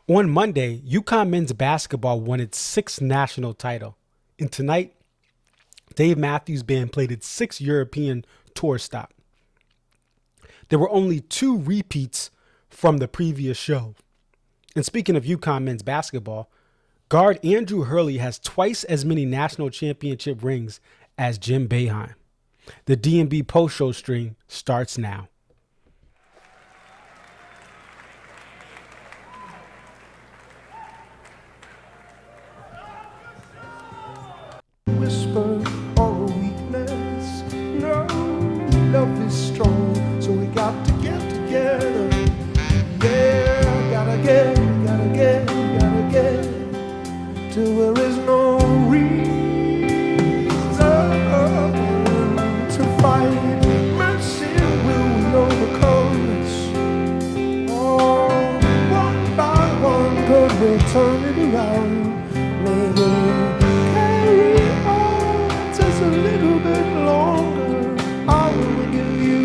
On Monday, UConn men's basketball won its sixth national title. And tonight, Dave Matthews Band played its sixth European tour stop. There were only 2 repeats from the previous show. And speaking of UConn men's basketball, guard Andrew Hurley has twice as many national championship rings as Jim Boeheim. The D&B post-show stream starts now. Whisper or a weakness, no, love is strong, so we got to get together. Yeah, gotta get till there is no reason to fight. Mercy will overcome us. Oh, one by one, good, we'll turn it around. Maybe carry on just a little bit longer. I will give you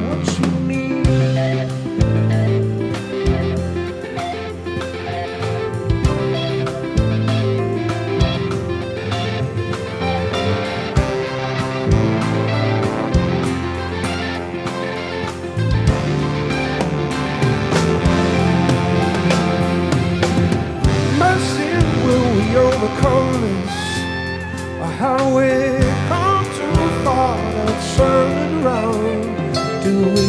what you need. Overcome us, how we come too far to turn it around. Do we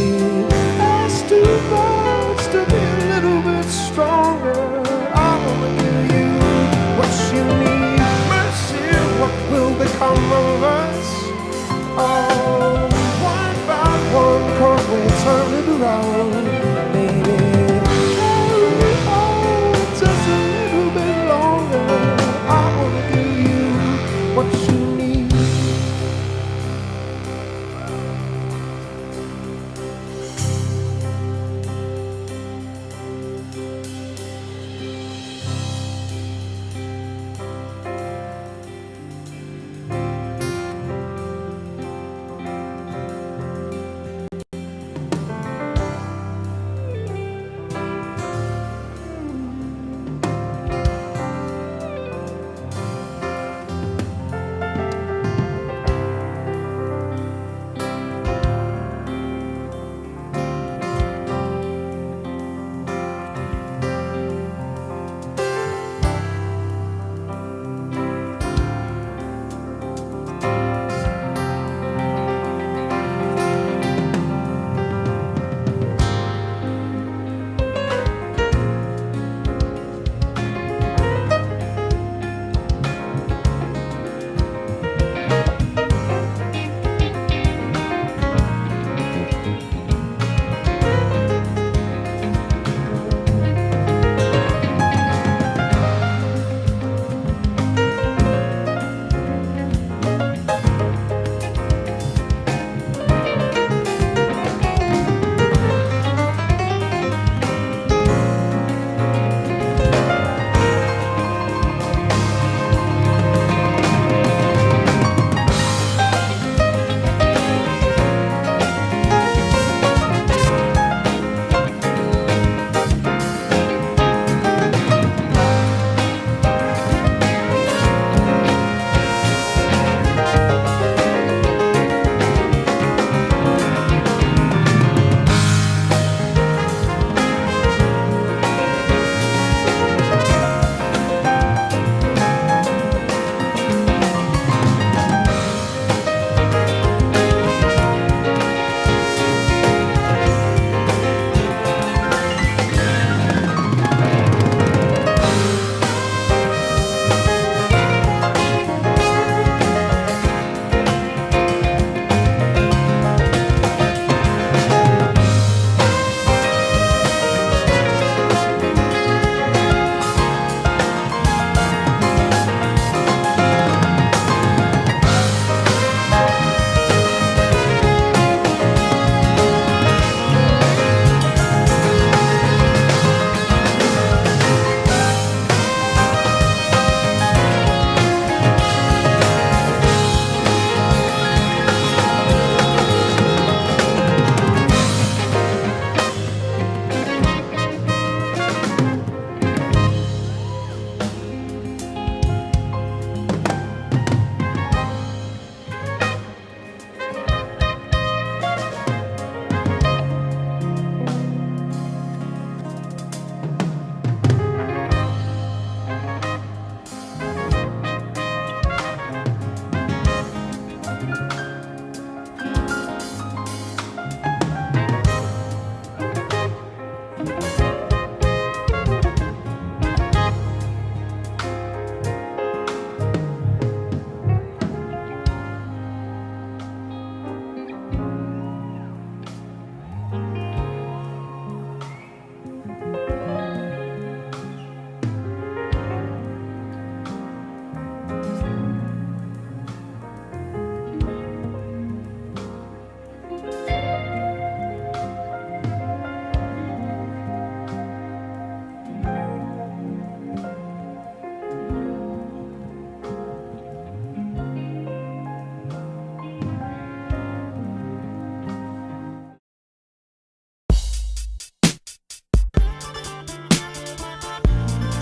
ask too much to be a little bit stronger? I wanna give you what you need. Mercy, what will become of us? Oh, one by one, cause we turn it around. Baby, carry on just a little bit longer. I wanna give you what you need.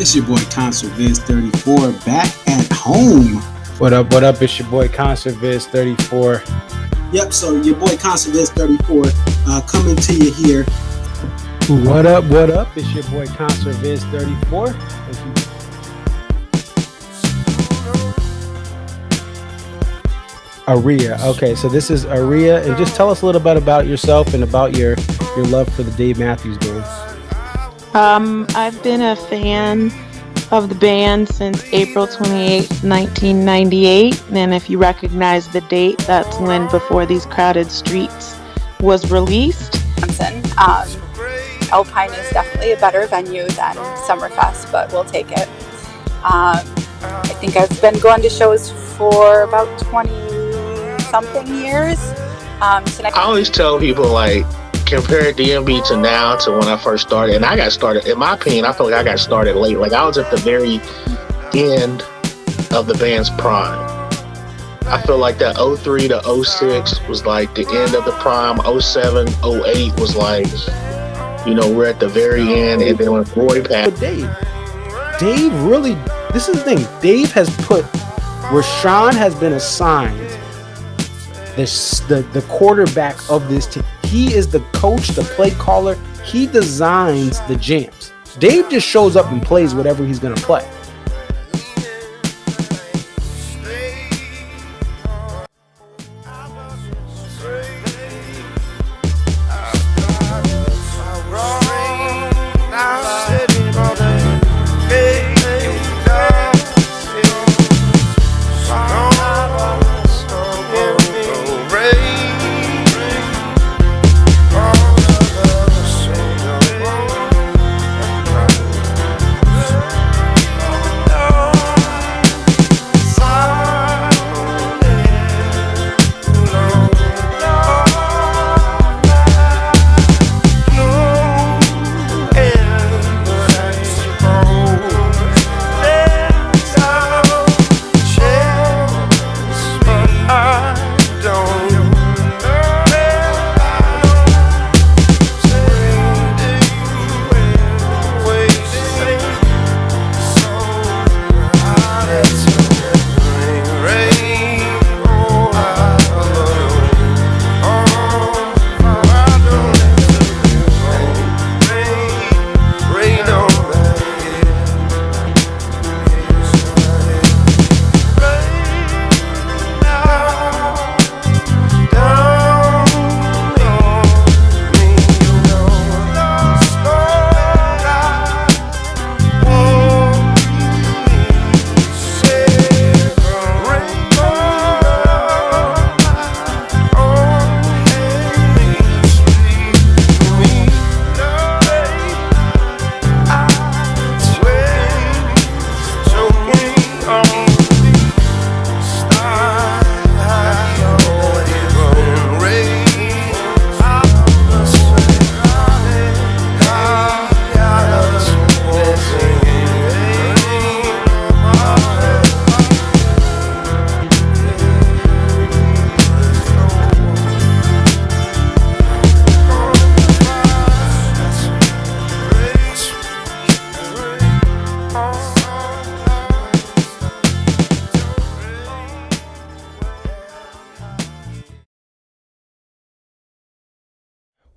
It's your boy Concert Viz 34 back at home. What up? What up? It's your boy Concert Viz 34. Yep, so your boy Concert Viz 34 coming to you here. What up? What up? It's your boy Concert Viz 34. Thank you. Aria. Okay, so this is Aria, and just tell us a little bit about yourself and about your love for the Dave Matthews Band. I've been a fan of the band since April 28, 1998, and if you recognize the date, that's when Before These Crowded Streets was released. Alpine is definitely a better venue than Summerfest, but we'll take it. I think I've been going to shows for about 20-something years. I always tell people, like, compare DMB to now to when I first started. And I got started, in my opinion, I feel like I got started late. Like, I was at the very end of the band's prime. I feel like that 03 to 06 was like the end of the prime. 07, 08 was like, you know, we're at the very end. And then when Roy passed. But Dave really, this is the thing. Dave has put, Rashawn has been assigned the quarterback of this team. He is the coach, the play caller. He designs the jams. Dave just shows up and plays whatever he's going to play.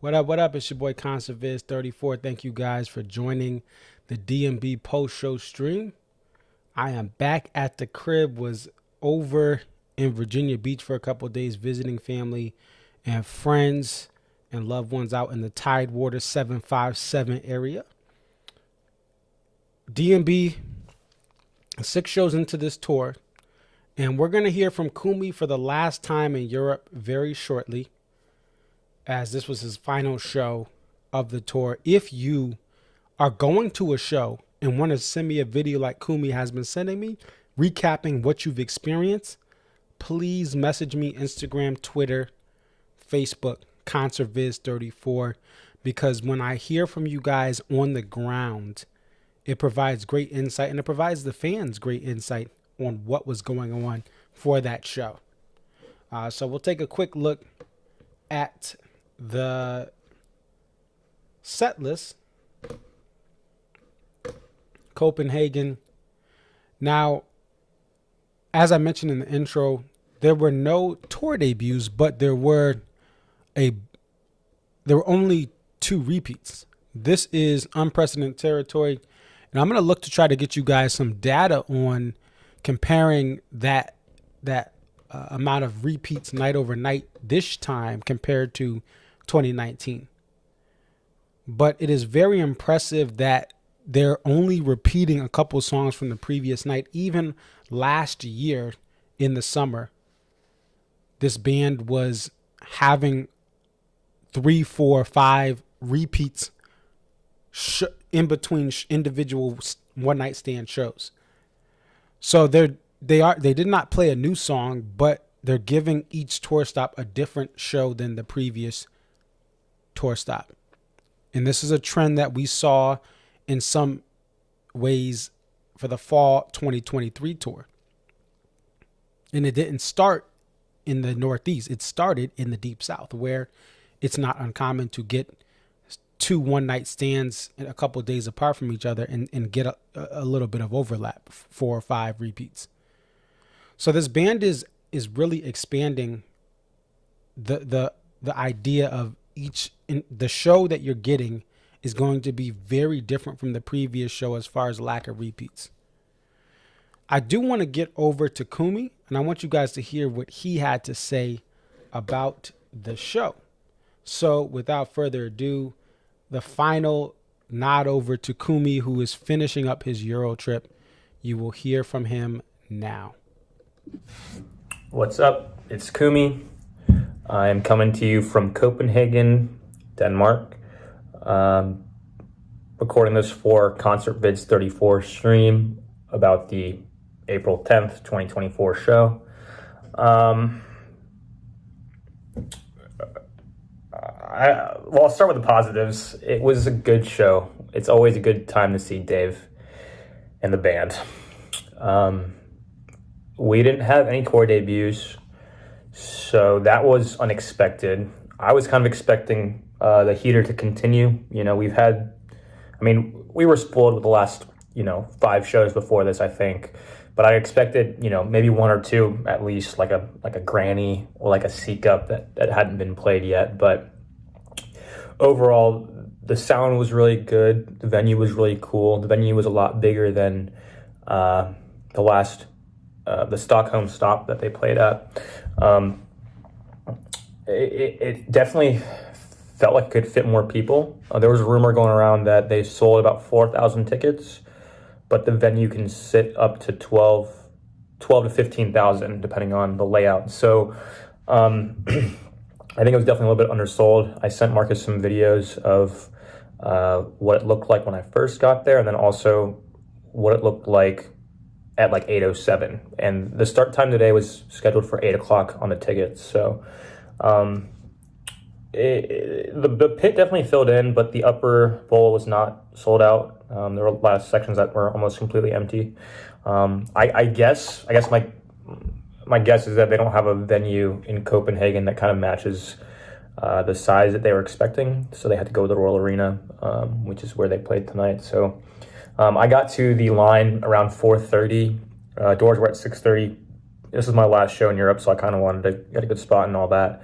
What up? What up? It's your boy Concert Viz 34. Thank you guys for joining the DMB post show stream. I am back at the crib. Was over in Virginia Beach for a couple of days visiting family and friends and loved ones out in the Tidewater 757 area. DMB, 6 shows into this tour, and we're going to hear from Kumi for the last time in Europe very shortly, as this was his final show of the tour. If you are going to a show and want to send me a video like Kumi has been sending me, recapping what you've experienced, please message me Instagram, Twitter, Facebook, ConcertViz34, because when I hear from you guys on the ground, it provides great insight, and it provides the fans great insight on what was going on for that show. So we'll take a quick look at the set list. Copenhagen. Now, as I mentioned in the intro, there were no tour debuts, but there were only 2 repeats. This is unprecedented territory, and I'm going to look to try to get you guys some data on comparing that amount of repeats night over night this time compared to 2019. But it is very impressive that they're only repeating a couple songs from the previous night. Even last year in the summer, this band was having 3, 4, 5 repeats in between individual one night stand shows. So they did not play a new song, but they're giving each tour stop a different show than the previous tour stop. And this is a trend that we saw in some ways for the fall 2023 tour. And it didn't start in the Northeast. It started in the Deep South, where it's not uncommon to get 2 one-night stands a couple of days apart from each other and get a little bit of overlap, 4 or 5 repeats. So this band is really expanding the idea of the show that you're getting is going to be very different from the previous show as far as lack of repeats. I do want to get over to Kumi, and I want you guys to hear what he had to say about the show. So without further ado, the final nod over to Kumi, who is finishing up his Euro trip. You will hear from him now. What's up? It's Kumi. I'm coming to you from Copenhagen, Denmark. Recording this for Concert Vids 34 stream about the April 10th, 2024 show. I'll start with the positives. It was a good show. It's always a good time to see Dave and the band. We didn't have any tour debuts, so that was unexpected. I was kind of expecting the heater to continue. We were spoiled with the last, 5 shows before this, I think. But I expected, maybe 1 or 2 at least, like a Granny or like a Seek Up that hadn't been played yet. But overall, the sound was really good. The venue was really cool. The venue was a lot bigger than the Stockholm stop that they played at. It definitely felt like it could fit more people. There was a rumor going around that they sold about 4,000 tickets, but the venue can sit up to 12 to 15,000 depending on the layout. So I think it was definitely a little bit undersold. I sent Marcus some videos of what it looked like when I first got there, and then also what it looked like at like 8:07. And the start time today was scheduled for 8 o'clock on the tickets. So the pit definitely filled in, but the upper bowl was not sold out. There were a lot of sections that were almost completely empty. I guess my guess is that they don't have a venue in Copenhagen that kind of matches the size that they were expecting, so they had to go with the Royal Arena, which is where they played tonight. So I got to the line around 4:30. Doors were at 6:30. This is my last show in Europe, so I kind of wanted to get a good spot and all that.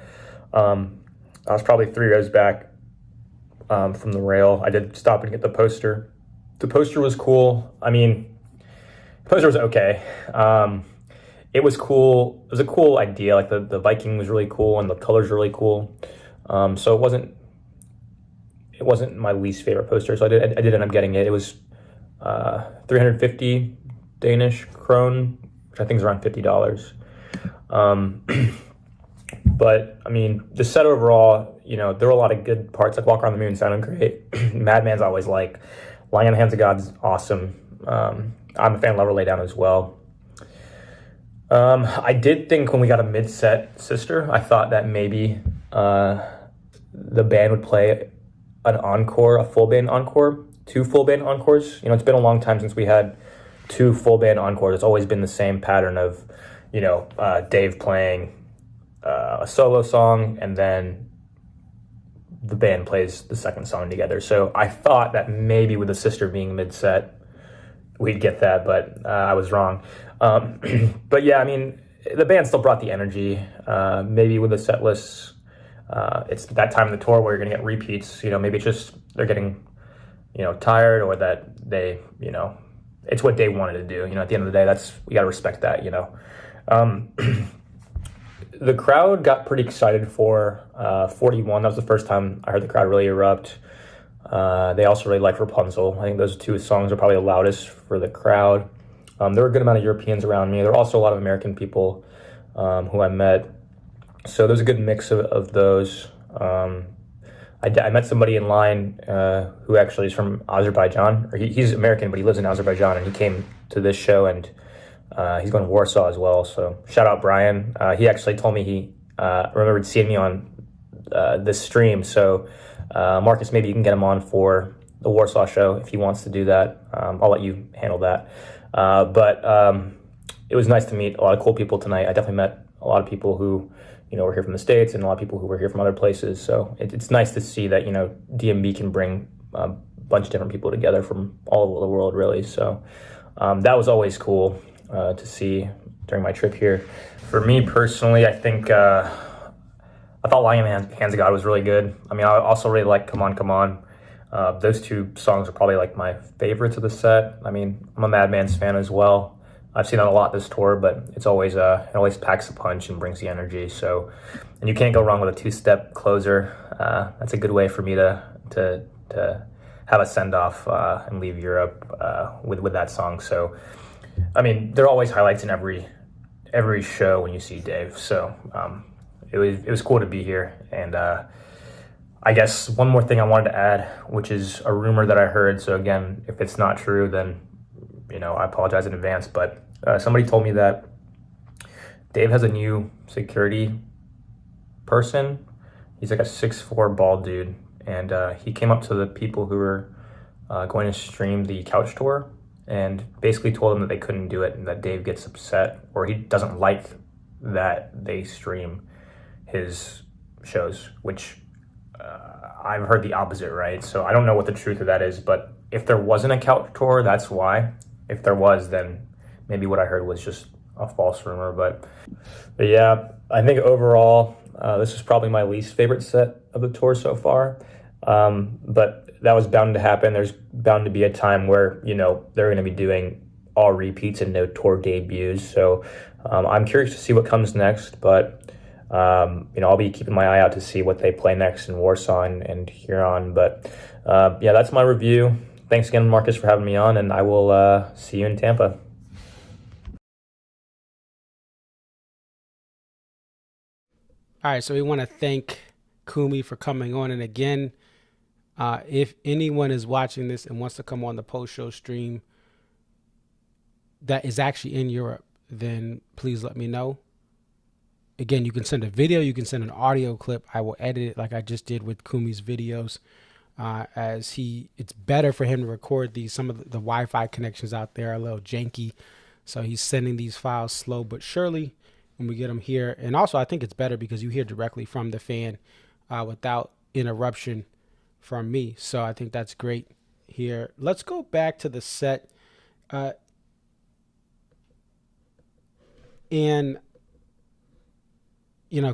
I was probably 3 rows back from the rail. I did stop and get the poster. The poster was cool. The poster was okay. It was cool. It was a cool idea. Like the Viking was really cool and the colors were really cool. So it wasn't my least favorite poster. So I did end up getting it. It was 350 Danish krone, which I think is around $50. But the set overall, there were a lot of good parts. Like Walk Around the Moon sounded great. Madman's always like. Lying in the Hands of God's awesome. I'm a fan of Lover Lay Down as well. I did think when we got a mid-set Sister, I thought that maybe the band would play an encore, a full band encore, 2 full band encores. It's been a long time since we had 2 full band encores. It's always been the same pattern of, Dave playing a solo song and then the band plays the second song together. So I thought that maybe with the Sister being mid-set, we'd get that, but I was wrong. But yeah, I mean, the band still brought the energy. Maybe with the set lists, it's that time of the tour where you're gonna get repeats. Maybe it's just they're getting, tired, or that they, it's what they wanted to do. At the end of the day, we gotta respect that. Um, the crowd got pretty excited for 41. That was the first time I heard the crowd really erupt. They also really liked Rapunzel. I think those two songs are probably the loudest for the crowd. There were a good amount of Europeans around me. There were also a lot of American people who I met. So there's a good mix of those. I met somebody in line who actually is from Azerbaijan. Or he's American, but he lives in Azerbaijan, and he came to this show, and he's going to Warsaw as well. So shout out Brian. He actually told me he remembered seeing me on this stream. So Marcus, maybe you can get him on for the Warsaw show if he wants to do that. I'll let you handle that. But it was nice to meet a lot of cool people tonight. I definitely met a lot of people who, were here from the States, and a lot of people who were here from other places. So it's nice to see that, DMB can bring a bunch of different people together from all over the world, really. So that was always cool to see during my trip here. For me personally, I think I thought Lying in the Hands of God was really good. I mean, I also really like Come On, Come On. Those two songs are probably like my favorites of the set. I mean, I'm a Madman's fan as well. I've seen that a lot this tour, but it's always it always packs a punch and brings the energy. So, and you can't go wrong with a two-step closer. That's a good way for me to have a send-off and leave Europe with that song. So, I mean, there are always highlights in every show when you see Dave. So it was cool to be here. And I guess one more thing I wanted to add, which is a rumor that I heard. So again, if it's not true, then I apologize in advance. But somebody told me that Dave has a new security person. He's like a 6'4" bald dude, and he came up to the people who were going to stream the couch tour and basically told them that they couldn't do it, and that Dave gets upset, or he doesn't like that they stream his shows, which I've heard the opposite, right? So I don't know what the truth of that is, but if there wasn't a couch tour, that's why. If there was, then maybe what I heard was just a false rumor. But yeah, I think overall, this is probably my least favorite set of the tour so far. But that was bound to happen. There's bound to be a time where, they're going to be doing all repeats and no tour debuts. So I'm curious to see what comes next. But, I'll be keeping my eye out to see what they play next in Warsaw and Huron. But yeah, that's my review. Thanks again, Marcus, for having me on, and I will see you in Tampa. All right, so we want to thank Kumi for coming on. And again, if anyone is watching this and wants to come on the post-show stream that is actually in Europe, then please let me know. Again, you can send a video, you can send an audio clip. I will edit it like I just did with Kumi's videos. It's better for him to record these. Some of the Wi-Fi connections out there are a little janky, so he's sending these files slow but surely when we get them here. And also, I think it's better because you hear directly from the fan without interruption from me. So I think that's great here. Let's go back to the set. And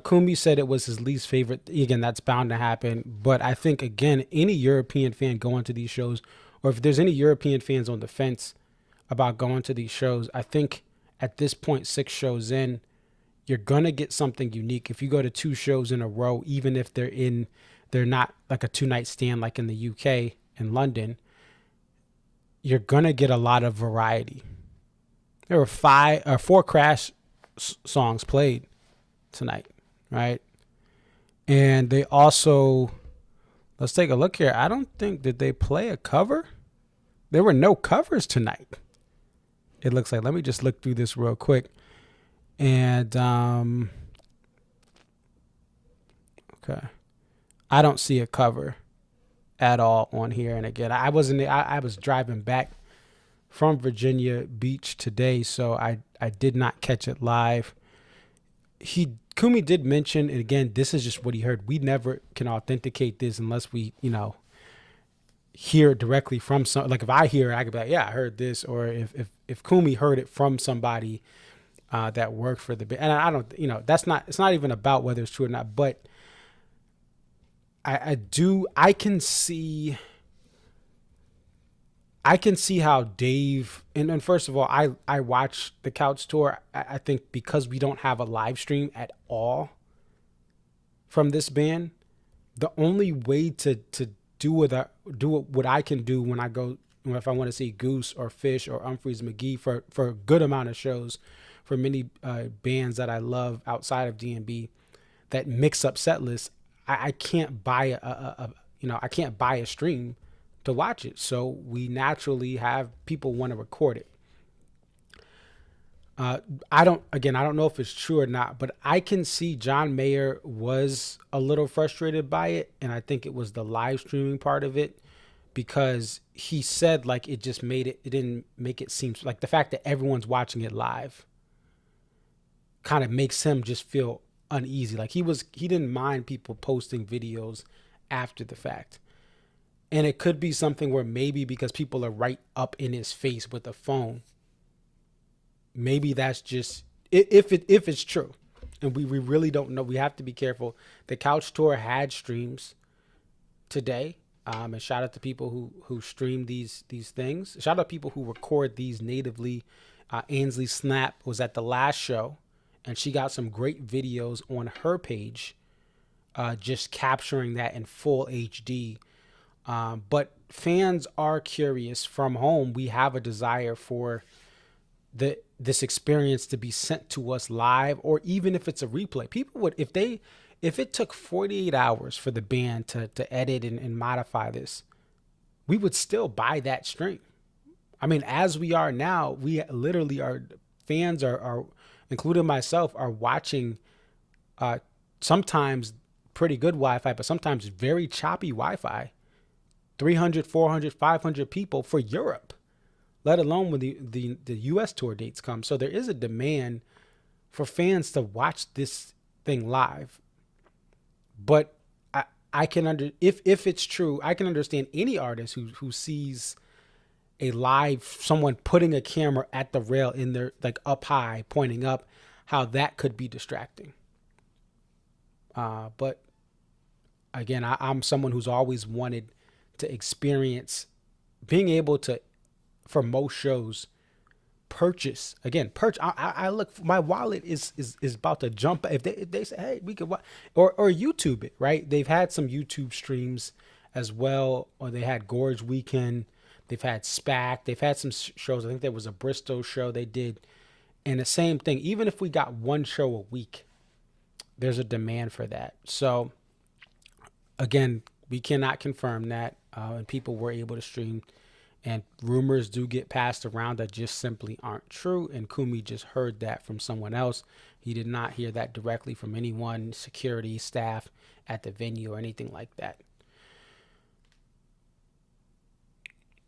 Kumi said it was his least favorite. Again, that's bound to happen. But I think, again, any European fan going to these shows, or if there's any European fans on the fence about going to these shows, I think at this point, 6 shows in, you're going to get something unique. If you go to 2 shows in a row, even if they're not like a 2-night stand like in the UK and London, you're going to get a lot of variety. There were 4 Crash songs played tonight, right? And they also, let's take a look here. I don't think, did they play a cover? There were no covers tonight, it looks like. Let me just look through this real quick. And okay, I don't see a cover at all on here. And again, I was driving back from Virginia Beach today, so I did not catch it live. Kumi did mention, and again, this is just what he heard. We never can authenticate this unless we, hear it directly from some, like if I hear it, I could be like, yeah, I heard this. Or if Kumi heard it from somebody that worked for the band. And I don't, it's not even about whether it's true or not, but I can see how Dave, and first of all, I watched the Couch Tour. I think because we don't have a live stream at all from this band, the only way to do what I can do when I go, if I want to see Goose or Fish or Humphreys McGee for a good amount of shows, for many bands that I love outside of DNB that mix up set lists, I can't buy I can't buy a stream to watch it. So we naturally have people want to record it. I don't know if it's true or not, but I can see John Mayer was a little frustrated by it. And I think it was the live streaming part of it, because he said like it didn't make it seem like the fact that everyone's watching it live kind of makes him just feel uneasy. Like he didn't mind people posting videos after the fact. And it could be something where maybe because people are right up in his face with a phone, maybe that's just if it's true, and we really don't know. We have to be careful. The Couch Tour had streams today, and shout out to people who stream these things. Shout out to people who record these natively. Ainsley Snap was at the last show, and she got some great videos on her page, just capturing that in full HD. But fans are curious. From home, we have a desire for this experience to be sent to us live, or even if it's a replay. People would, if it took 48 hours for the band to edit and modify this, we would still buy that stream. I mean, as we are now, we literally fans are including myself, are watching sometimes pretty good Wi-Fi, but sometimes very choppy Wi-Fi, 300, 400, 500 people for Europe, let alone when the U.S. tour dates come. So there is a demand for fans to watch this thing live. But I can if it's true, I can understand any artist who sees a live, someone putting a camera at the rail in their, like up high, pointing up, how that could be distracting. But again, I'm someone who's always wanted to experience being able to, for most shows, purchase. I look, my wallet is about to jump if they say, hey, we could watch, or YouTube it, right? They've had some YouTube streams as well, or they had Gorge Weekend, they've had SPAC, they've had some shows. I think there was a Bristol show they did, and the same thing. Even if we got one show a week, there's a demand for that. So again, we cannot confirm that, and people were able to stream. And rumors do get passed around that just simply aren't true. And Kumi just heard that from someone else. He did not hear that directly from anyone, security, staff at the venue or anything like that.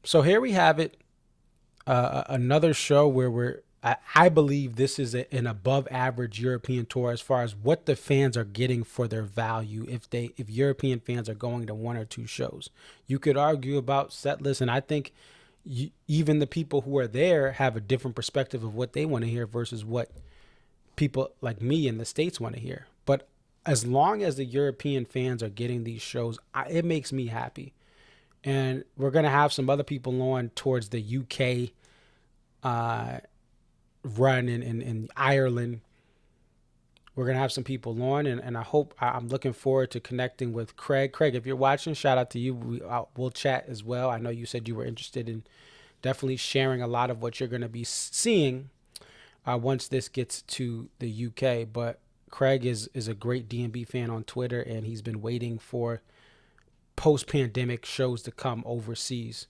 So here we have it. Another show where I believe this is an above average European tour as far as what the fans are getting for their value. If European fans are going to one or two shows, you could argue about set lists, and I think even the people who are there have a different perspective of what they want to hear versus what people like me in the States want to hear. But as long as the European fans are getting these shows, it makes me happy. And we're going to have some other people on towards the UK run in Ireland. We're going to have some people on, and I'm looking forward to connecting with Craig. Craig, if you're watching, shout out to you. We'll chat as well. I know you said you were interested in definitely sharing a lot of what you're going to be seeing once this gets to the UK. But Craig is a great DNB fan on Twitter, and he's been waiting for post-pandemic shows to come overseas.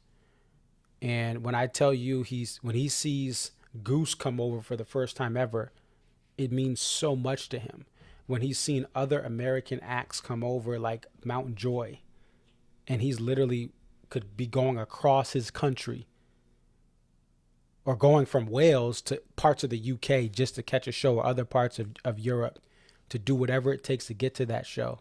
And when I tell you when he sees Goose come over for the first time ever, it means so much to him. When he's seen other American acts come over like Mount Joy, and he's literally could be going across his country or going from Wales to parts of the UK just to catch a show, or other parts of Europe to do whatever it takes to get to that show.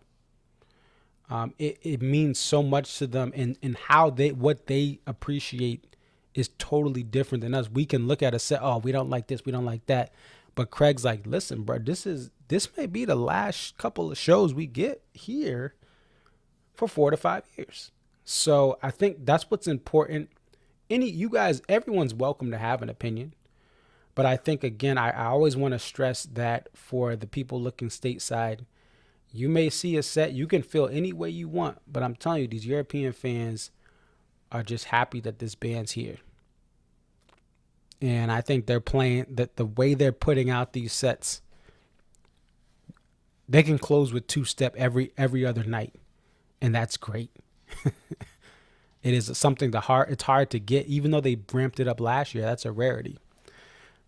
It means so much to them, and how what they appreciate is totally different than us. We can look at a set, oh, we don't like this, we don't like that. But Craig's like, listen, bro, this may be the last couple of shows we get here for 4 to 5 years. So I think that's what's important. You guys, everyone's welcome to have an opinion. But I think, again, I always want to stress that for the people looking stateside, you may see a set, you can feel any way you want. But I'm telling you, these European fans are just happy that this band's here. And I think they're playing, that the way they're putting out these sets, they can close with two-step every other night. And that's great. It is something it's hard to get, even though they ramped it up last year. That's a rarity,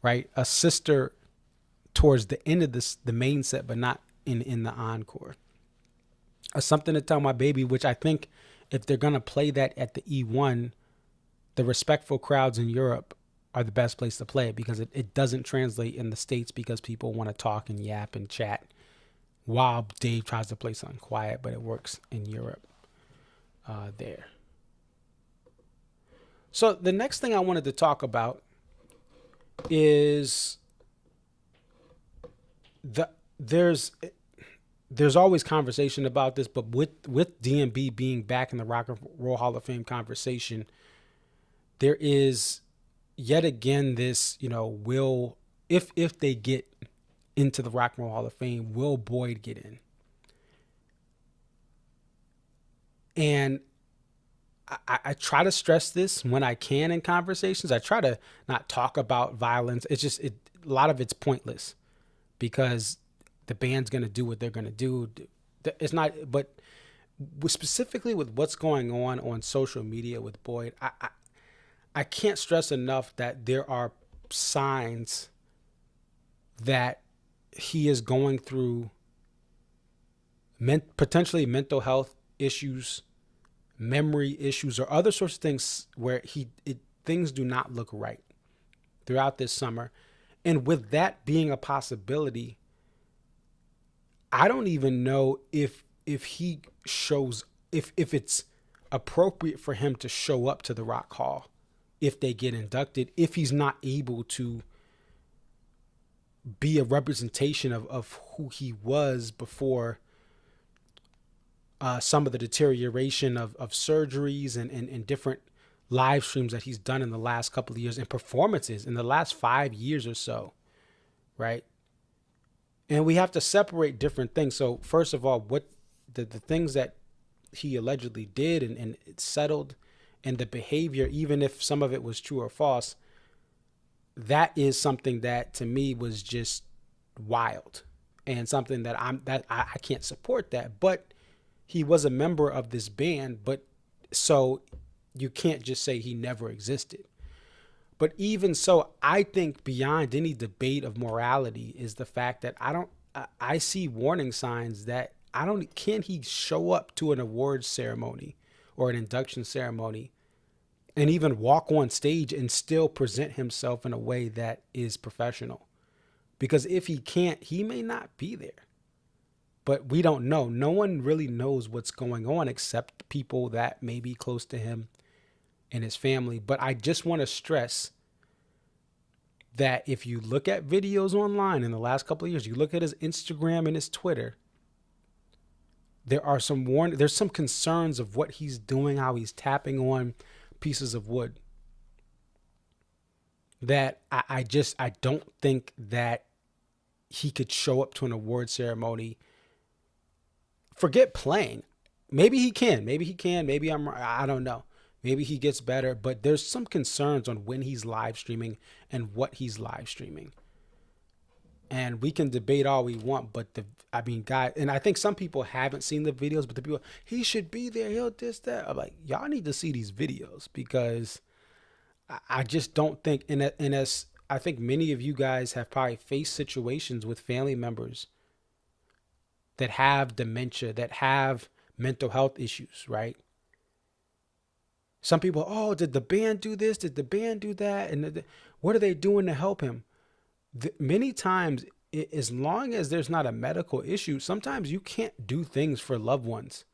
right? A sister towards the end of the main set, but not in the encore. Something to tell my baby, which I think if they're going to play that at the E1, the respectful crowds in Europe are the best place to play it, because it doesn't translate in the States, because people want to talk and yap and chat while Dave tries to play something quiet, but it works in Europe there. So the next thing I wanted to talk about is there's always conversation about this, but with DMB being back in the Rock and Roll Hall of Fame conversation, there is yet again this, will, if they get into the Rock and Roll Hall of Fame, will Boyd get in? And I try to stress this when I can in conversations. I try to not talk about violence. It's just, a lot of it's pointless, because the band's going to do what they're going to do. It's not, but specifically with what's going on social media with Boyd, I can't stress enough that there are signs that he is going through potentially mental health issues, memory issues, or other sorts of things where things do not look right throughout this summer. And with that being a possibility, I don't even know if he shows, if it's appropriate for him to show up to the Rock Hall if they get inducted, if he's not able to be a representation of who he was before some of the deterioration of surgeries and different live streams that he's done in the last couple of years, and performances in the last 5 years or so, right? And we have to separate different things. So first of all, what the things that he allegedly did and it settled, and the behavior, even if some of it was true or false, that is something that to me was just wild, and something that I can't support that. But he was a member of this band, but so you can't just say he never existed. But even so, I think beyond any debate of morality is the fact that I see warning signs that can he show up to an awards ceremony or an induction ceremony and even walk on stage and still present himself in a way that is professional? Because if he can't, he may not be there. But we don't know. No one really knows what's going on except people that may be close to him and his family. But I just want to stress that if you look at videos online in the last couple of years, you look at his Instagram and his Twitter, there's some concerns of what he's doing, how he's tapping on pieces of wood, that I don't think that he could show up to an award ceremony. Forget playing. Maybe he can. Maybe I don't know. Maybe he gets better, but there's some concerns on when he's live streaming and what he's live streaming. And we can debate all we want, but guys, and I think some people haven't seen the videos, but the people, he should be there, he'll this, that. I'm like, y'all need to see these videos, because I just don't think, and as I think many of you guys have probably faced situations with family members that have dementia, that have mental health issues, right? Some people, oh, did the band do this? Did the band do that? And what are they doing to help him? Many times, as long as there's not a medical issue, sometimes you can't do things for loved ones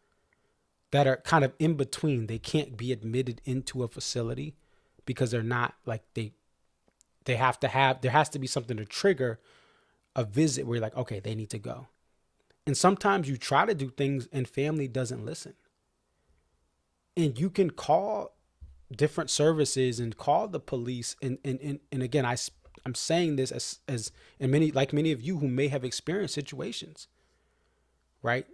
that are kind of in between. They can't be admitted into a facility because they're not like they have to have, there has to be something to trigger a visit where you're like, okay, they need to go. And sometimes you try to do things and family doesn't listen. And you can call different services and call the police. And again, I'm saying this as and many of you who may have experienced situations, right?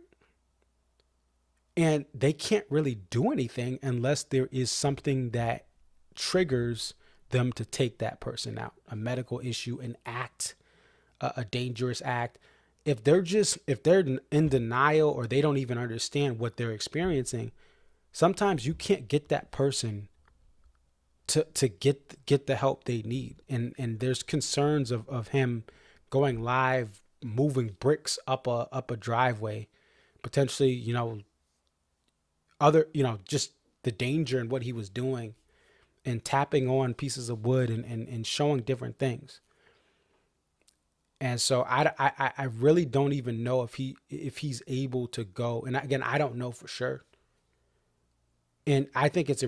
And they can't really do anything unless there is something that triggers them to take that person out, a medical issue, an act, a dangerous act. If they're in denial or they don't even understand what they're experiencing, sometimes you can't get that person to get the help they need. And there's concerns of him going live, moving bricks up a driveway, potentially, just the danger in what he was doing, and tapping on pieces of wood and showing different things. And so I really don't even know if he's able to go. And again, I don't know for sure. And I think it's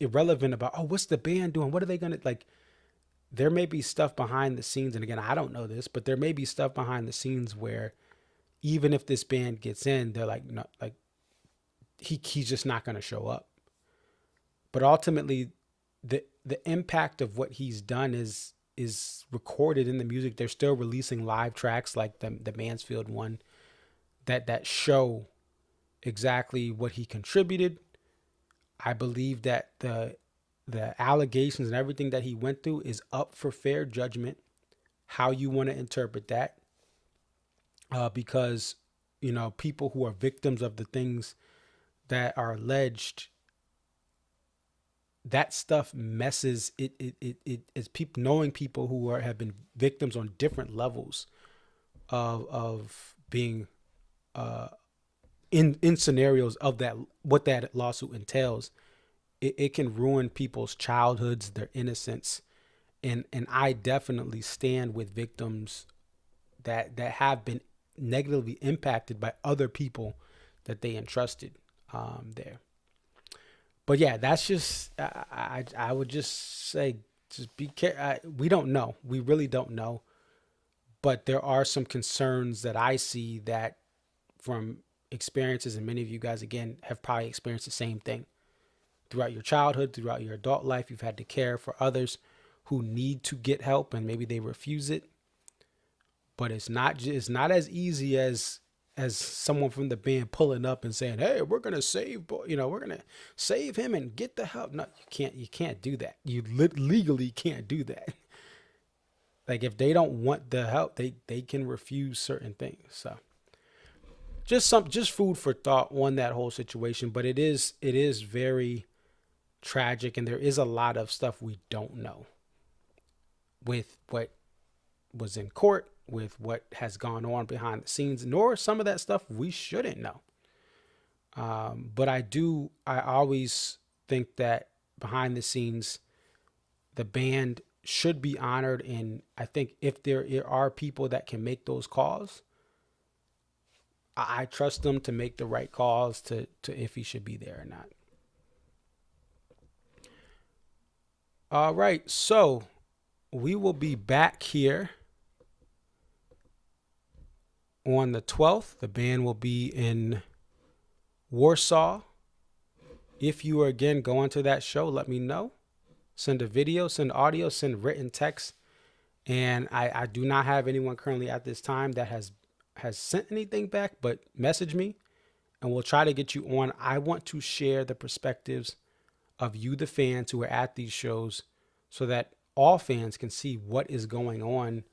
irrelevant about, oh, what's the band doing? What are they gonna like? There may be stuff behind the scenes, and again, I don't know this, but there may be stuff behind the scenes where even if this band gets in, they're like, no, like he's just not gonna show up. But ultimately, the impact of what he's done is recorded in the music. They're still releasing live tracks like the Mansfield one that show exactly what he contributed. I believe that the allegations and everything that he went through is up for fair judgment, how you want to interpret that. Because, people who are victims of the things that are alleged, that stuff messes it is people, knowing people who have been victims on different levels of being in scenarios of that, what that lawsuit entails. It can ruin people's childhoods, their innocence. And I definitely stand with victims that have been negatively impacted by other people that they entrusted there. But yeah, that's just, I would just say, just be careful. We don't know. We really don't know. But there are some concerns that I see that from experiences, and many of you guys, again, have probably experienced the same thing. Throughout your childhood, throughout your adult life, you've had to care for others who need to get help and maybe they refuse it. But it's not as easy as someone from the band pulling up and saying, "Hey, we're gonna save him and get the help." No, you can't do that. You legally can't do that. Like if they don't want the help, they can refuse certain things. So just food for thought on that whole situation. But it is very tragic, and there is a lot of stuff we don't know with what was in court, with what has gone on behind the scenes, nor some of that stuff we shouldn't know. But I always think that behind the scenes, the band should be honored. And I think if there are people that can make those calls, I trust them to make the right calls to if he should be there or not. All right, so we will be back here on the 12th. The band will be in Warsaw. If you are again going to that show, let me know. Send a video, send audio, send written text. And I do not have anyone currently at this time that has sent anything back, but message me and we'll try to get you on. I want to share the perspectives of you, the fans who are at these shows, so that all fans can see what is going on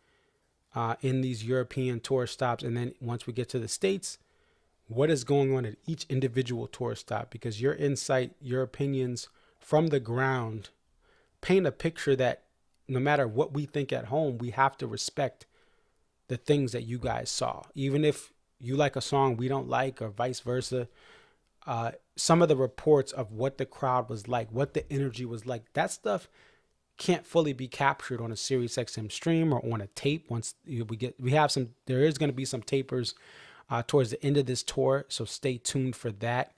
in these European tour stops. And then once we get to the States, what is going on at each individual tour stop, because your insight, your opinions from the ground paint a picture that no matter what we think at home, we have to respect the things that you guys saw. Even if you like a song we don't like, or vice versa, some of the reports of what the crowd was like, what the energy was like, that stuff can't fully be captured on a Sirius XM stream or on a tape. Once there is going to be some tapers towards the end of this tour. So stay tuned for that,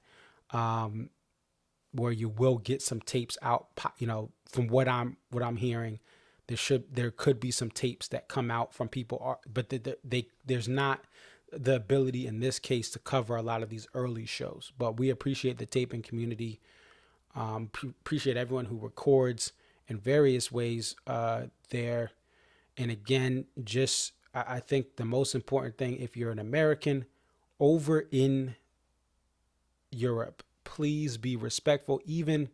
where you will get some tapes out. You know, from what I'm hearing, there could be some tapes that come out from people, but there's not the ability in this case to cover a lot of these early shows. But we appreciate the taping community. Appreciate everyone who records in various ways there. And again, just I think the most important thing, if you're an American over in Europe, please be respectful, even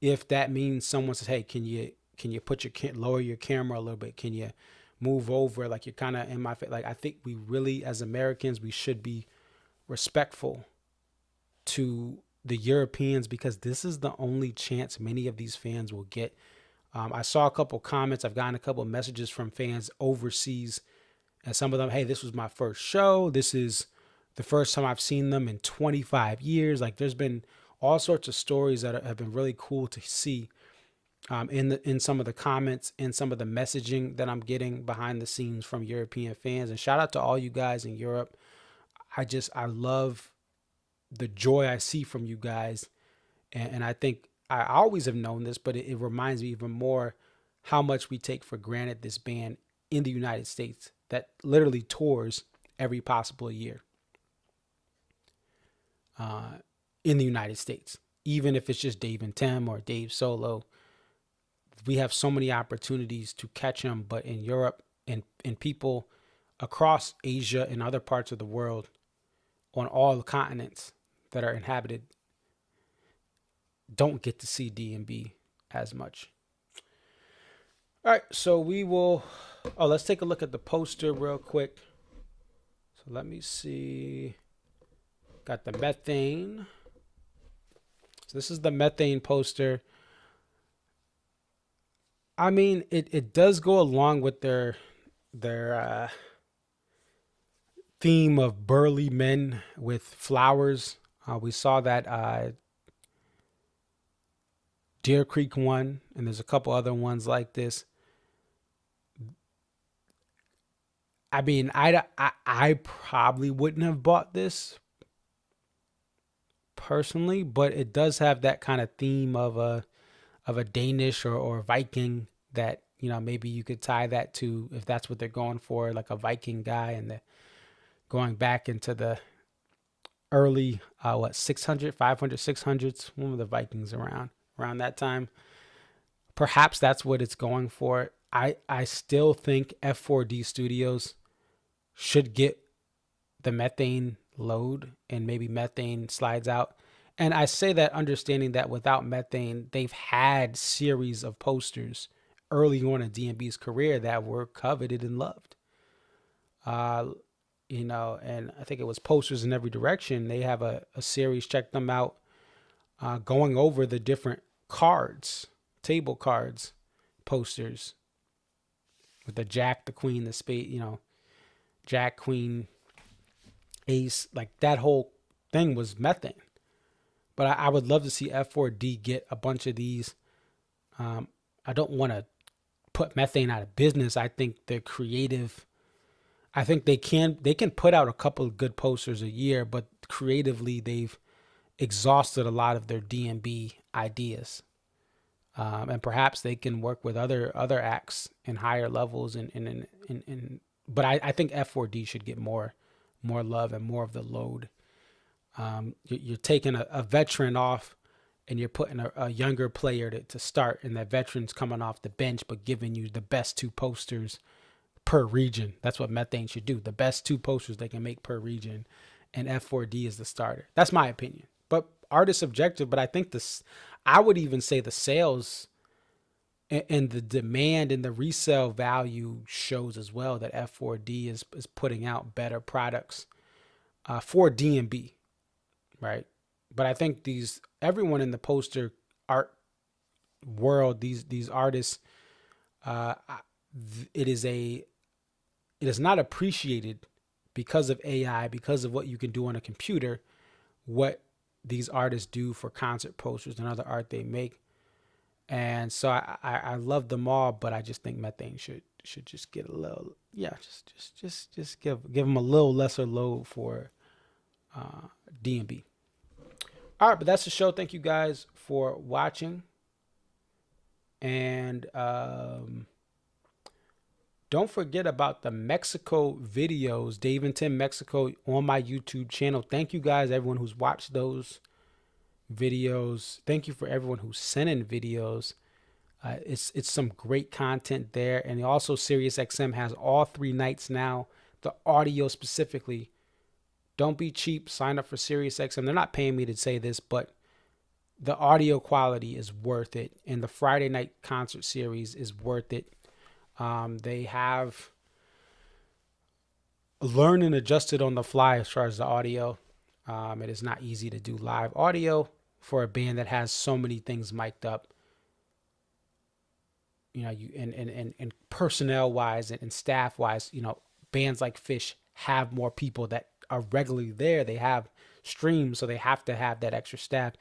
if that means someone says, "Hey, can you put lower your camera a little bit? Can you move over? Like, you're kind of in my face." Like, I think we really, as Americans, we should be respectful to the Europeans, because this is the only chance many of these fans will get. I saw a couple comments. I've gotten a couple messages from fans overseas, and some of them, "Hey, this was my first show. This is the first time I've seen them in 25 years. Like, there's been all sorts of stories that have been really cool to see in some of the comments and some of the messaging that I'm getting behind the scenes from European fans. And shout out to all you guys in Europe. I love the joy I see from you guys. And I think I always have known this, but it reminds me even more how much we take for granted this band in the United States that literally tours every possible year in the United States. Even if it's just Dave and Tim or Dave solo, we have so many opportunities to catch them. But in Europe and people across Asia and other parts of the world, on all the continents that are inhabited, don't get to see D&B as much. All right, so let's take a look at the poster real quick. So let me see. Got the Methane. So this is the Methane poster. I mean, it does go along with their theme of burly men with flowers. We saw that Deer Creek one, and there's a couple other ones like this. I mean, I probably wouldn't have bought this personally, but it does have that kind of theme of a Danish or Viking that, you know, maybe you could tie that to, if that's what they're going for, like a Viking guy, and they're going back into the early 600, 500, 600s. When were the Vikings around that time? Perhaps that's what it's going for. I still think F4D Studios should get the Methane load, and maybe Methane slides out. And I say that understanding that without Methane, they've had series of posters early on in D&B's career that were coveted and loved. You know, and I think it was Posters in Every Direction. They have a series, check them out, going over the different cards, table cards, posters with the Jack, the Queen, the Spade, you know, Jack, Queen, Ace, like that whole thing was Methane. But I would love to see F4D get a bunch of these. I don't want to put Methane out of business. I think they're creative. I think they can put out a couple of good posters a year, but creatively they've exhausted a lot of their D&B ideas. And perhaps they can work with other acts in higher levels. But I think F4D should get more love and more of the load. You're taking a veteran off, and you're putting a younger player to start, and that veteran's coming off the bench, but giving you the best two posters per region. That's what Methane should do. The best two posters they can make per region, and F4D is the starter. That's my opinion. But art is subjective, but I think I would even say the sales and the demand and the resale value shows as well that F4D is putting out better products for D&B, right? But I think everyone in the poster art world, these artists, it is not appreciated because of AI, because of what you can do on a computer, what these artists do for concert posters and other art they make. And so I love them all, but I just think Methane should just get a little, yeah, just give them a little lesser load for DNB. All right, but that's the show. Thank you guys for watching. And don't forget about the Mexico videos, Dave and Tim Mexico, on my YouTube channel. Thank you guys, everyone who's watched those videos. Thank you for everyone who sent in videos. It's some great content there. And also SiriusXM has all 3 nights now, the audio specifically. Don't be cheap. Sign up for SiriusXM. They're not paying me to say this, but the audio quality is worth it. And the Friday night concert series is worth it. They have learned and adjusted on the fly as far as the audio. It is not easy to do live audio for a band that has so many things mic'd up. You know, and personnel wise and staff wise, you know, bands like Fish have more people that are regularly there. They have streams, so they have to have that extra staff.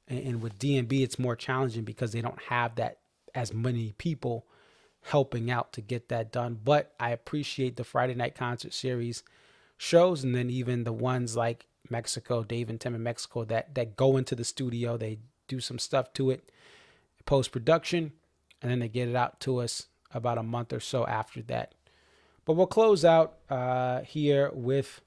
And with DNB, it's more challenging because they don't have that as many people helping out to get that done. But I appreciate the Friday night concert series shows, and then even the ones like Mexico, Dave and Tim in Mexico, that go into the studio. They do some stuff to it, post-production, and then they get it out to us about a month or so after that. But we'll close out here with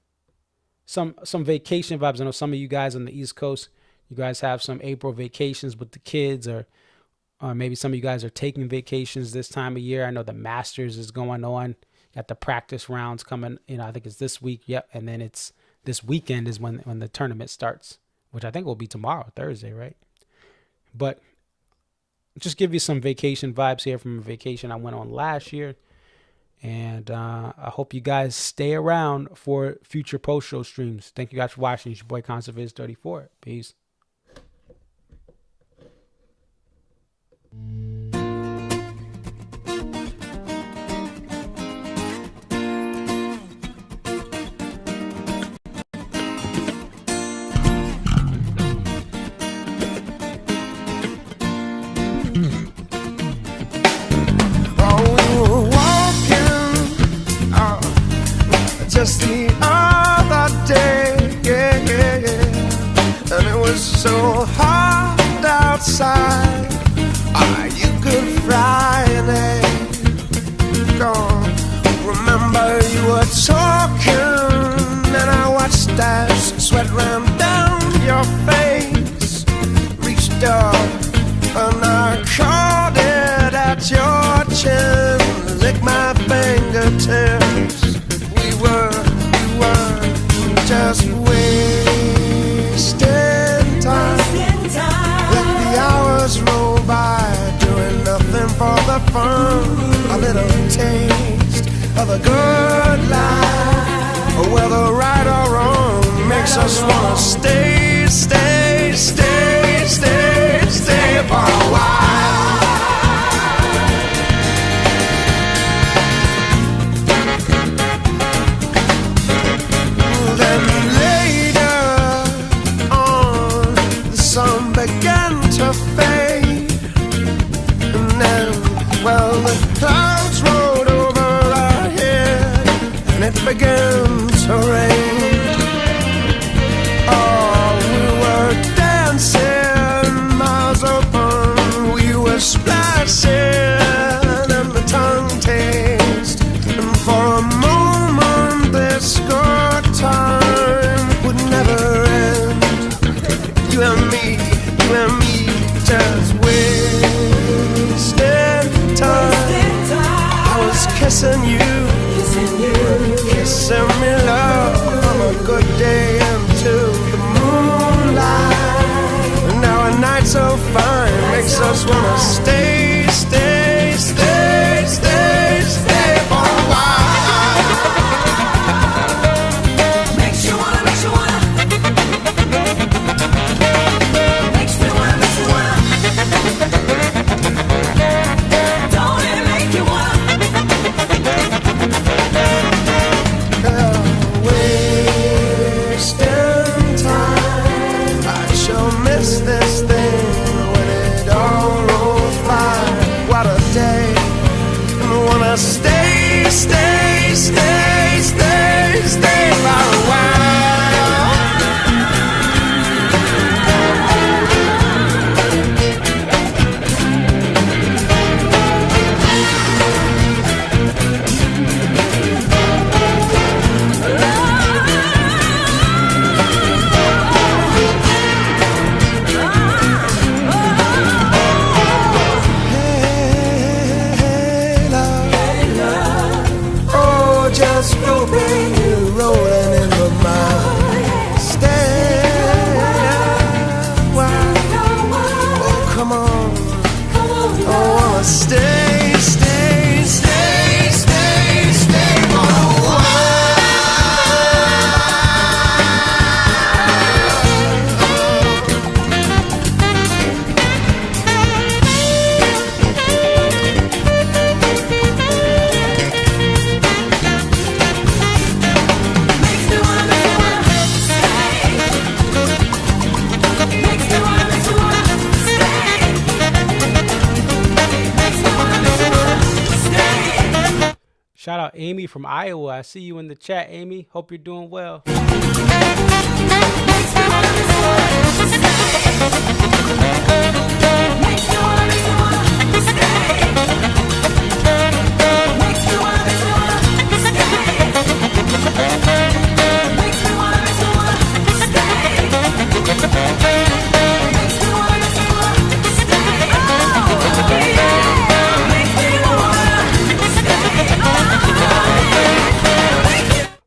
some vacation vibes. I know some of you guys on the East Coast, you guys have some April vacations with the kids, or maybe some of you guys are taking vacations this time of year. I know the Masters is going on. Got the practice rounds coming. You know, I think it's this week. Yep, and then it's this weekend is when the tournament starts, which I think will be tomorrow, Thursday, right? But just give you some vacation vibes here from a vacation I went on last year. And I hope you guys stay around for future post-show streams. Thank you guys for watching. It's your boy ConcertViz34. Peace. Just the other day, and it was so hot outside. You could fry an egg. Gone. Remember you were talking, and I watched as sweat ran down your face. Reached up and I caught it at your chin, licked my fingertips. We were just wasting time. Let the hours roll by, doing nothing for the fun. A little taste of a good life, whether right or wrong, makes us wanna stay for a while. Began to fade, and then, well, the clouds rolled over our head, and it began to rain. Oh, we were dancing, mouths open, we were splashing in the tongue taste, and for a moment this good time would never end. You and me, just wasting time. I was kissing you, kissing me, love, from a good day into the moonlight. And now a night so fine makes us wanna stay for a while. Makes you wanna. Don't it make you wanna? Wasting time. I sure miss this thing when it all rolls by. stay, stay, stay, stay, stay for a while. Shout out Amy from Iowa. I see you in the chat, Amy. Hope you're doing well.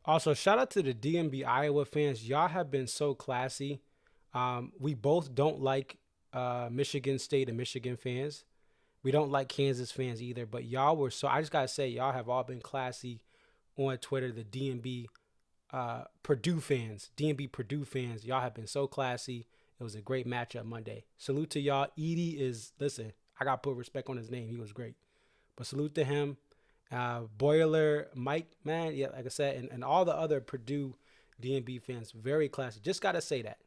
Also, shout out to the DMB Iowa fans. Y'all have been so classy. We both don't like Michigan State and Michigan fans. We don't like Kansas fans either. But y'all were so, I just got to say, y'all have all been classy on Twitter. The DMB Purdue fans, y'all have been so classy. It was a great matchup Monday. Salute to y'all. Edie is, listen, I got to put respect on his name. He was great. But salute to him. Boiler, Mike, man, yeah, like I said, and all the other Purdue DMB fans, very classy. Just got to say that.